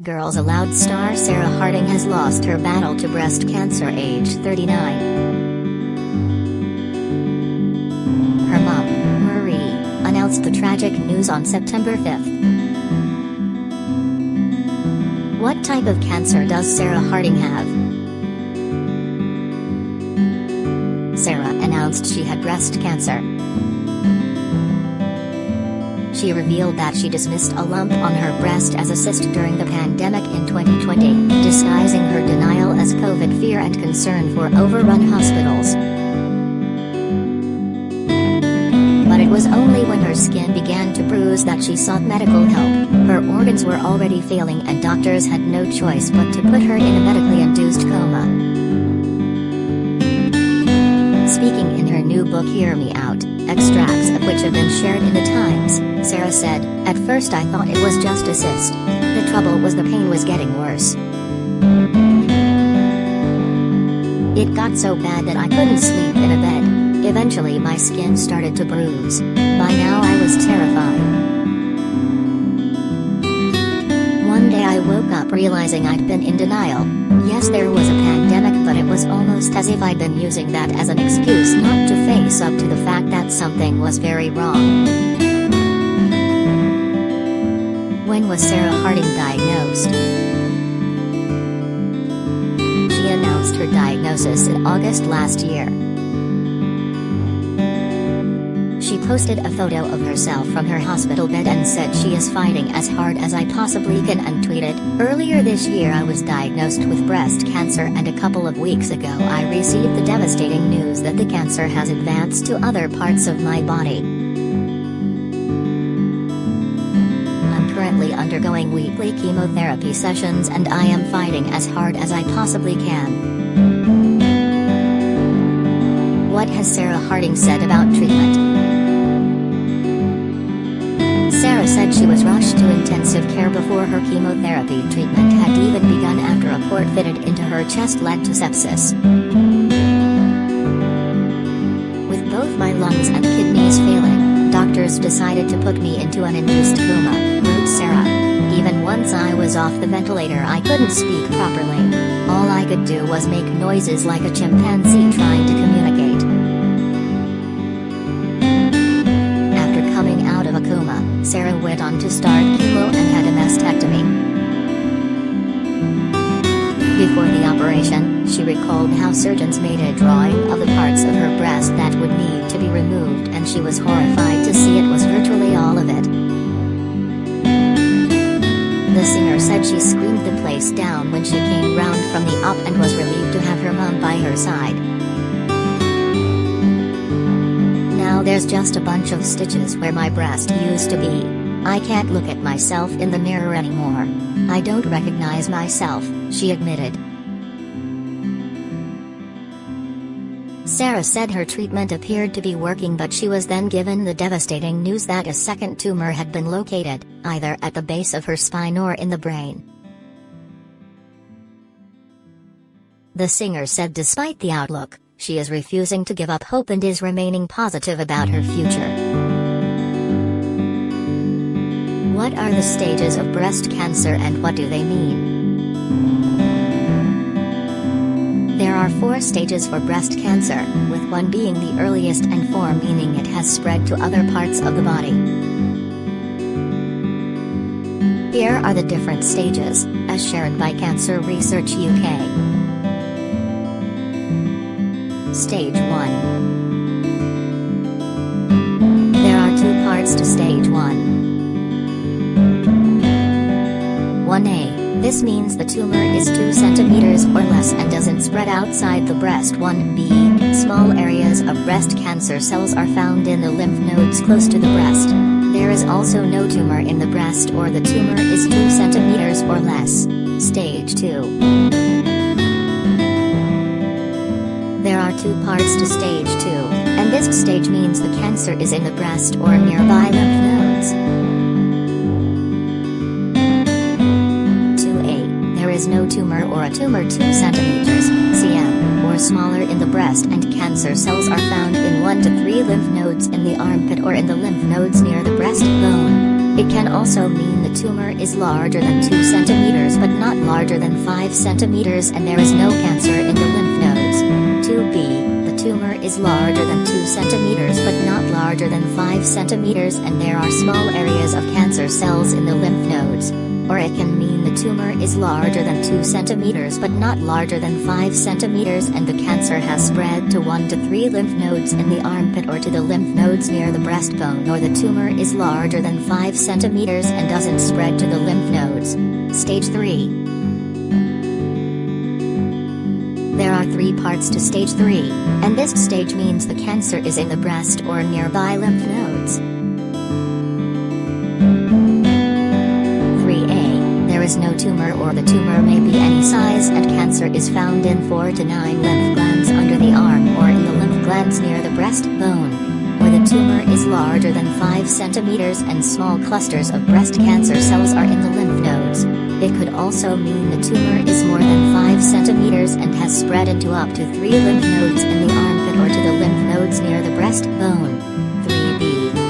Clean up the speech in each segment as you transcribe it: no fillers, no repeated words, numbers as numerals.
Girls Aloud star Sarah Harding has lost her battle to breast cancer, age 39. Her mom, Marie, announced the tragic news on September 5th. What type of cancer does Sarah Harding have? Sarah announced she had breast cancer. She revealed that she dismissed a lump on her breast as a cyst during the pandemic in 2020, disguising her denial as COVID fear and concern for overrun hospitals. But it was only when her skin began to bruise that she sought medical help. Her organs were already failing and doctors had no choice but to put her in a medically induced coma. Speaking in her new book Hear Me Out, extracts of which have been shared in the Times, Sarah said, "At first I thought it was just a cyst. The trouble was the pain was getting worse. It got so bad that I couldn't sleep in a bed. Eventually my skin started to bruise. By now I was terrified. One day I woke up realizing I'd been in denial. Yes, there was a pandemic, but it was almost as if I'd been using that as an excuse not to face up to the fact that something was very wrong." When was Sarah Harding diagnosed? She announced her diagnosis in August last year. She posted a photo of herself from her hospital bed and said she is fighting as hard as I possibly can, and tweeted, "Earlier this year I was diagnosed with breast cancer, and a couple of weeks ago I received the devastating news that the cancer has advanced to other parts of my body. I'm currently undergoing weekly chemotherapy sessions and I am fighting as hard as I possibly can." What has Sarah Harding said about treatment? Sarah said she was rushed to intensive care before her chemotherapy treatment had even begun after a port fitted into her chest led to sepsis. "With both my lungs and kidneys failing, doctors decided to put me into an induced coma," wrote Sarah. "Even once I was off the ventilator I couldn't speak properly. All I could do was make noises like a chimpanzee trying to communicate." Of a coma, Sarah went on to start chemo and had a mastectomy. Before the operation, she recalled how surgeons made a drawing of the parts of her breast that would need to be removed, and she was horrified to see it was virtually all of it. The singer said she screamed the place down when she came round from the op and was relieved to have her mom by her side. "Now there's just a bunch of stitches where my breast used to be. I can't look at myself in the mirror anymore. I don't recognize myself," she admitted. Sarah said her treatment appeared to be working, but she was then given the devastating news that a second tumor had been located, either at the base of her spine or in the brain. The singer said despite the outlook, she is refusing to give up hope and is remaining positive about her future. What are the stages of breast cancer and what do they mean? There are 4 stages for breast cancer, with one being the earliest and 4 meaning it has spread to other parts of the body. Here are the different stages, as shared by Cancer Research UK. Stage 1. There are 2 parts to Stage 1. 1A. This means the tumor is 2 centimeters or less and doesn't spread outside the breast. 1B. Small areas of breast cancer cells are found in the lymph nodes close to the breast. There is also no tumor in the breast or the tumor is 2 centimeters or less. Stage 2. There are 2 parts to Stage 2, and this stage means the cancer is in the breast or nearby lymph nodes. 2A. There is no tumor or a tumor 2 centimeters cm or smaller in the breast, and cancer cells are found in 1 to 3 lymph nodes in the armpit or in the lymph nodes near the breastbone. It can also mean the tumor is larger than 2 centimeters but not larger than 5 centimeters and there is no cancer in the lymph nodes. 2b, the tumor is larger than 2 centimeters but not larger than 5 centimeters and there are small areas of cancer cells in the lymph nodes. Or it can mean the tumor is larger than 2 centimeters but not larger than 5 centimeters and the cancer has spread to 1 to 3 lymph nodes in the armpit or to the lymph nodes near the breastbone, or the tumor is larger than 5 centimeters and doesn't spread to the lymph nodes. Stage 3. There are 3 parts to stage 3, and this stage means the cancer is in the breast or nearby lymph nodes. 3a. There is no tumor or the tumor may be any size and cancer is found in 4 to 9 lymph glands under the arm or in the lymph glands near the breastbone. Where the tumor is larger than 5 centimeters and small clusters of breast cancer cells are in the lymph nodes. It could also mean the tumor is more than 5 centimeters and has spread into up to 3 lymph nodes in the armpit or to the lymph nodes near the breastbone. 3b.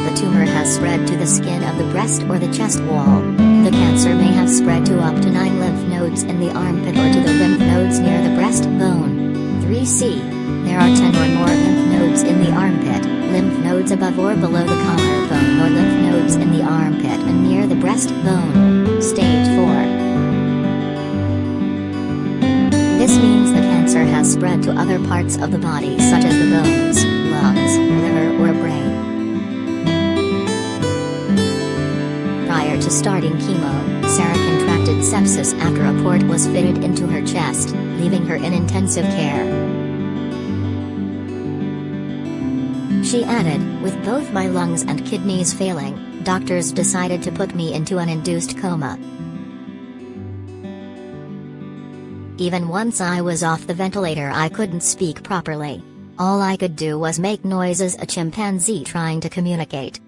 The tumor has spread to the skin of the breast or the chest wall. The cancer may have spread to up to 9 lymph nodes in the armpit or to the lymph nodes near the breastbone. 3c. There are 10 or more lymph nodes in the armpit, lymph nodes above or below the collarbone or lymph nodes in the armpit and near the breastbone. Stage 4. This means the cancer has spread to other parts of the body such as the bones, lungs, liver or brain. Prior to starting chemo, Sarah contracted sepsis after a port was fitted into her chest, leaving her in intensive care. She added, "With both my lungs and kidneys failing, doctors decided to put me into an induced coma. Even once I was off the ventilator I couldn't speak properly. All I could do was make noises a chimpanzee trying to communicate.